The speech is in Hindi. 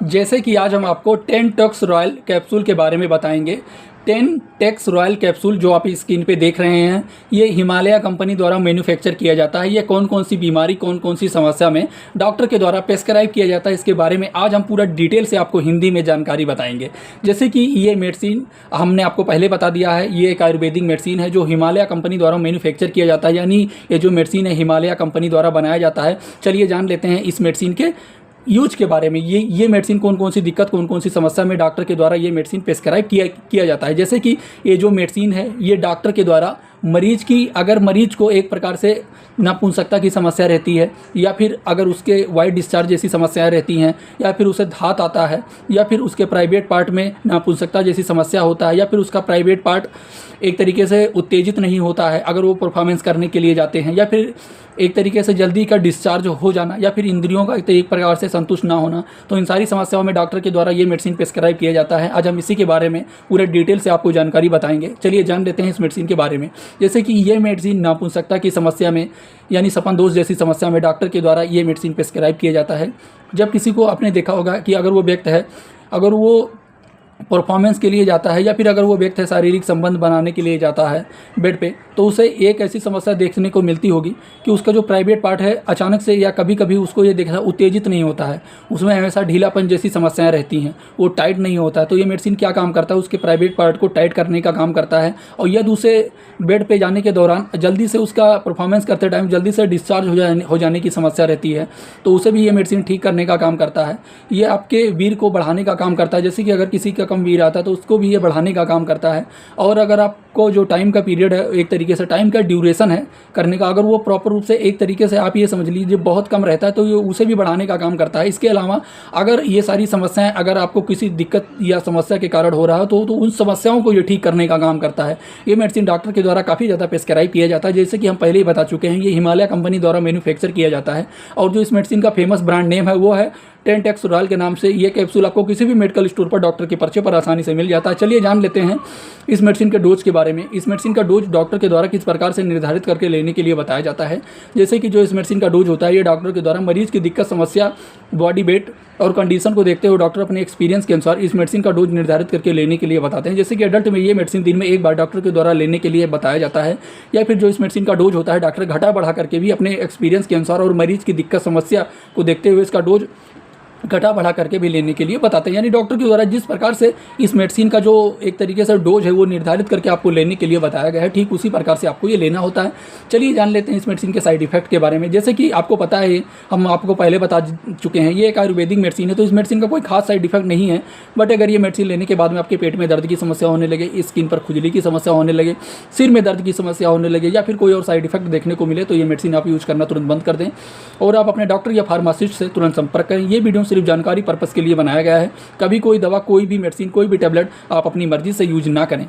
जैसे कि आज हम आपको 10 टक्स रॉयल कैप्सूल के बारे में बताएंगे। 10 टैक्स रॉयल कैप्सूल जो आप स्क्रीन पे देख रहे हैं, ये हिमालय कंपनी द्वारा मैन्युफैक्चर किया जाता है। ये कौन कौन सी बीमारी, कौन कौन सी समस्या में डॉक्टर के द्वारा प्रेस्क्राइब किया जाता है, इसके बारे में आज हम पूरा डिटेल से आपको हिंदी में जानकारी बताएंगे। जैसे कि ये मेडिसिन हमने आपको पहले बता दिया है, ये एक आयुर्वेदिक मेडिसिन है जो हिमालय कंपनी द्वारा मैन्युफैक्चर किया जाता है, यानी ये जो मेडिसिन है हिमालय कंपनी द्वारा बनाया जाता है। चलिए जान लेते हैं इस मेडिसिन के यूज के बारे में। ये मेडिसिन कौन कौन सी दिक्कत, कौन कौन सी समस्या में डॉक्टर के द्वारा ये मेडिसिन प्रेस्क्राइब किया जाता है। जैसे कि ये जो मेडिसिन है ये डॉक्टर के द्वारा मरीज की, अगर मरीज को एक प्रकार से नपुंसकता की समस्या रहती है, या फिर अगर उसके वाइट डिस्चार्ज जैसी समस्याएं रहती हैं, या फिर उसे धात आता है, या फिर उसके प्राइवेट पार्ट में नपुंसकता जैसी समस्या होता है, या फिर उसका प्राइवेट पार्ट एक तरीके से उत्तेजित नहीं होता है अगर वो परफॉर्मेंस करने के लिए जाते हैं, या फिर एक तरीके से जल्दी का डिस्चार्ज हो जाना, या फिर इंद्रियों का एक प्रकार से संतुष्ट ना होना, तो इन सारी समस्याओं में डॉक्टर के द्वारा ये मेडिसिन प्रेस्क्राइब किया जाता है। आज हम इसी के बारे में पूरे डिटेल से आपको जानकारी बताएंगे। चलिए जान लेते हैं इस मेडिसिन के बारे में। जैसे कि ये मेडिसिन नपुंसकता की समस्या में, यानी सपन दोष जैसी समस्या में डॉक्टर के द्वारा ये मेडिसिन प्रेस्क्राइब किया जाता है। जब किसी को आपने देखा होगा कि अगर वो व्यक्ति है, अगर वो परफॉर्मेंस के लिए जाता है, या फिर अगर वो व्यक्ति शारीरिक संबंध बनाने के लिए जाता है बेड पे, तो उसे एक ऐसी समस्या देखने को मिलती होगी कि उसका जो प्राइवेट पार्ट है अचानक से या कभी कभी उसको ये देखा उत्तेजित नहीं होता है, उसमें हमेशा ढीलापन जैसी समस्याएं रहती हैं, वो टाइट नहीं होता है। तो ये मेडिसिन क्या काम करता है, उसके प्राइवेट पार्ट को टाइट करने का काम करता है, और यदि उसे बेड पे जाने के दौरान जल्दी से उसका परफॉर्मेंस करते टाइम जल्दी से डिस्चार्ज हो जाने की समस्या रहती है, तो उसे भी ये मेडिसिन ठीक करने का काम करता है। ये आपके वीर को बढ़ाने का काम करता है, जैसे कि अगर किसी का कम वीर आता है तो उसको भी ये बढ़ाने का काम करता है। और अगर आपको जो टाइम का पीरियड है, एक तरीके से टाइम का ड्यूरेशन है करने का, अगर वो प्रॉपर रूप से एक तरीके से आप ये समझ लीजिए बहुत कम रहता है, तो ये उसे भी बढ़ाने का काम करता है। इसके अलावा अगर ये सारी समस्याएं अगर आपको किसी दिक्कत या समस्या के कारण हो रहा है, तो उन समस्याओं को ये ठीक करने का काम करता है। ये मेडिसिन डॉक्टर के द्वारा काफ़ी ज़्यादा प्रेस्क्राइब किया जाता है। जैसे कि हम पहले ही बता चुके हैं, ये हिमालय कंपनी द्वारा मैन्युफैक्चर किया जाता है, और जो इस मेडिसिन का फेमस ब्रांड नेम है वो है 10 टैक्स रॉयल के नाम से। ये कैप्सूल आपको किसी भी मेडिकल स्टोर पर डॉक्टर के पर्चे पर आसानी से मिल जाता है। चलिए जान लेते हैं इस मेडिसिन के डोज के बारे में। इस मेडिसिन का डोज डॉक्टर के द्वारा किस प्रकार से निर्धारित करके लेने के लिए बताया जाता है। जैसे कि जो इस मेडिसिन का डोज होता है, ये डॉक्टर के द्वारा मरीज की दिक्कत, समस्या, बॉडी वेट और कंडीशन को देखते हुए डॉक्टर अपने एक्सपीरियंस के अनुसार इस मेडिसिन का डोज निर्धारित करके लेने के लिए बताते हैं। जैसे कि एडल्ट में ये मेडिसिन दिन में एक बार डॉक्टर के द्वारा लेने के लिए बताया जाता है, या फिर जो इस मेडिसिन का डोज होता है डॉक्टर घटा बढ़ा करके भी अपने एक्सपीरियंस के अनुसार और मरीज की दिक्कत, समस्या को देखते हुए इसका डोज घटा बढ़ा करके भी लेने के लिए बताते हैं। यानी डॉक्टर के द्वारा जिस प्रकार से इस मेडिसिन का जो एक तरीके से डोज है वो निर्धारित करके आपको लेने के लिए बताया गया है, ठीक उसी प्रकार से आपको ये लेना होता है। चलिए जान लेते हैं इस मेडिसिन के साइड इफेक्ट के बारे में। जैसे कि आपको पता है, हम आपको पहले बता चुके हैं, ये एक आयुर्वेदिक मेडिसिन है, तो इस मेडिसिन का कोई खास साइड इफेक्ट नहीं है। बट अगर ये मेडिसिन लेने के बाद में आपके पेट में दर्द की समस्या होने लगे, स्किन पर खुजली की समस्या होने लगे, सिर में दर्द की समस्या होने लगे, या फिर कोई और साइड इफेक्ट देखने को मिले, तो ये मेडिसिन आप यूज़ करना तुरंत बंद कर दें और आप अपने डॉक्टर या फार्मासिस्ट से तुरंत संपर्क करें। ये वीडियो सिर्फ जानकारी पर्पस के लिए बनाया गया है। कभी कोई दवा, कोई भी मेडिसिन, कोई भी टैबलेट आप अपनी मर्जी से यूज ना करें।